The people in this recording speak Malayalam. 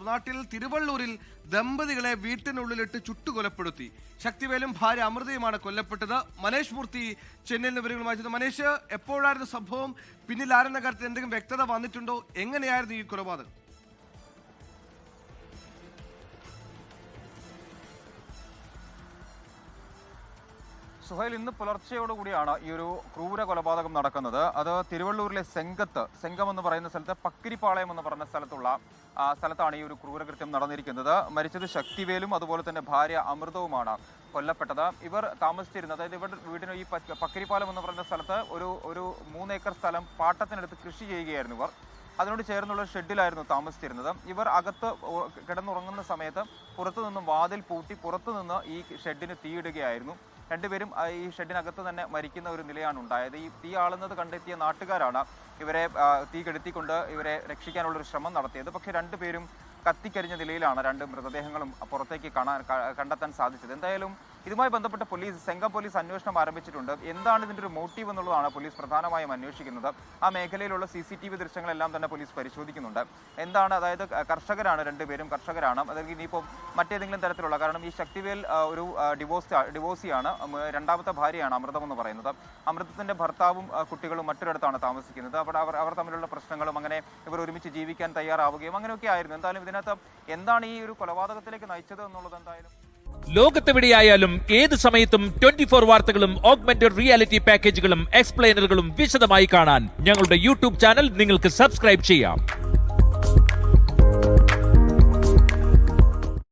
നാട്ടിൽ തിരുവള്ളൂരിൽ ദമ്പതികളെ വീട്ടിനുള്ളിലിട്ട് ചുട്ടുകൊലപ്പെടുത്തി. ശക്തിവേലും ഭാര്യ അമൃതയുമാണ് കൊല്ലപ്പെട്ടത്. മനേഷ് മൂർത്തി ചെന്നൈയിൽ നിന്ന് വിവരങ്ങളുമായി. മനേഷ്, എപ്പോഴായിരുന്നു സംഭവം? പിന്നിൽ ആരെന്ന കാര്യത്തിൽ എന്തെങ്കിലും വ്യക്തത വന്നിട്ടുണ്ടോ? എങ്ങനെയായിരുന്നു ഈ കൊലപാതകം? സുഹൈൽ, ഇന്ന് പുലർച്ചയോടുകൂടിയാണ് ഈ ഒരു ക്രൂര കൊലപാതകം നടക്കുന്നത്. അത് തിരുവള്ളൂരിലെ സെങ്കം എന്ന് പറയുന്ന സ്ഥലത്ത് പക്കിരിപ്പാളയം എന്ന് പറയുന്ന സ്ഥലത്താണ് ഈ ഒരു ക്രൂരകൃത്യം നടന്നിരിക്കുന്നത്. മരിച്ചത് ശക്തിവേലും അതുപോലെ തന്നെ ഭാര്യ അമൃതവുമാണ് കൊല്ലപ്പെട്ടത്. ഇവർ താമസിച്ചിരുന്നത്, അതായത് ഇവരുടെ വീടിന് ഈ പക്കിരിപ്പാലം എന്ന് പറയുന്ന സ്ഥലത്ത് ഒരു 3 ഏക്കർ സ്ഥലം പാട്ടത്തിനടുത്ത് കൃഷി ചെയ്യുകയായിരുന്നു ഇവർ. അതിനോട് ചേർന്നുള്ള ഷെഡിലായിരുന്നു താമസിച്ചിരുന്നത്. ഇവർ അകത്ത് കിടന്നുറങ്ങുന്ന സമയത്ത് പുറത്തുനിന്നും വാതിൽ പൂട്ടി പുറത്തുനിന്ന് ഈ ഷെഡിന് തീയിടുകയായിരുന്നു. രണ്ടുപേരും ഈ ഷെഡിനകത്ത് തന്നെ മരിക്കുന്ന ഒരു നിലയാണ് ഉണ്ടായത്. ഈ തീ ആളുന്നത് കണ്ടെത്തിയ നാട്ടുകാരാണ് ഇവരെ തീ കെടുത്തിക്കൊണ്ട് ഇവരെ രക്ഷിക്കാനുള്ളൊരു ശ്രമം നടത്തിയത്. പക്ഷേ രണ്ടുപേരും കത്തിക്കരിഞ്ഞ നിലയിലാണ് രണ്ട് മൃതദേഹങ്ങളും പുറത്തേക്ക് കണ്ടെത്താൻ സാധിച്ചത്. എന്തായാലും ഇതുമായി ബന്ധപ്പെട്ട് സെങ്കം പോലീസ് അന്വേഷണം ആരംഭിച്ചിട്ടുണ്ട്. എന്താണ് ഇതിൻ്റെ ഒരു മോട്ടീവ് എന്നുള്ളതാണ് പോലീസ് പ്രധാനമായും അന്വേഷിക്കുന്നത്. ആ മേഖലയിലുള്ള CCTV ദൃശ്യങ്ങളെല്ലാം തന്നെ പോലീസ് പരിശോധിക്കുന്നുണ്ട്. എന്താണ്, അതായത് രണ്ടുപേരും കർഷകരാണ്. അതായത് ഇനിയിപ്പോൾ മറ്റേതെങ്കിലും തരത്തിലുള്ള, കാരണം ഈ ശക്തിവേൽ ഒരു ഡിവോഴ്സിയാണ്. രണ്ടാമത്തെ ഭാര്യയാണ് അമൃതം എന്ന് പറയുന്നത്. അമൃതത്തിന്റെ ഭർത്താവും കുട്ടികളും മറ്റൊരിടത്താണ് താമസിക്കുന്നത്. അവിടെ അവർ തമ്മിലുള്ള പ്രശ്നങ്ങളും അങ്ങനെ ഇവർ ഒരുമിച്ച് ജീവിക്കാൻ തയ്യാറാവുകയും അങ്ങനെയൊക്കെ ആയിരുന്നു. എന്തായാലും ഇതിനകത്ത് എന്താണ് ഈ ഒരു കൊലപാതകത്തിലേക്ക് നയിച്ചത് എന്നുള്ളത് എന്തായാലും ലോകത്തെവിടെയായാലും ഏത് സമയത്തും 24 വാർത്തകളും ഓഗ്മെന്റഡ് റിയാലിറ്റി പാക്കേജുകളും എക്സ്പ്ലെയിനറുകളും വിശദമായി കാണാൻ ഞങ്ങളുടെ YouTube ചാനൽ നിങ്ങൾക്ക് സബ്സ്ക്രൈബ് ചെയ്യാം.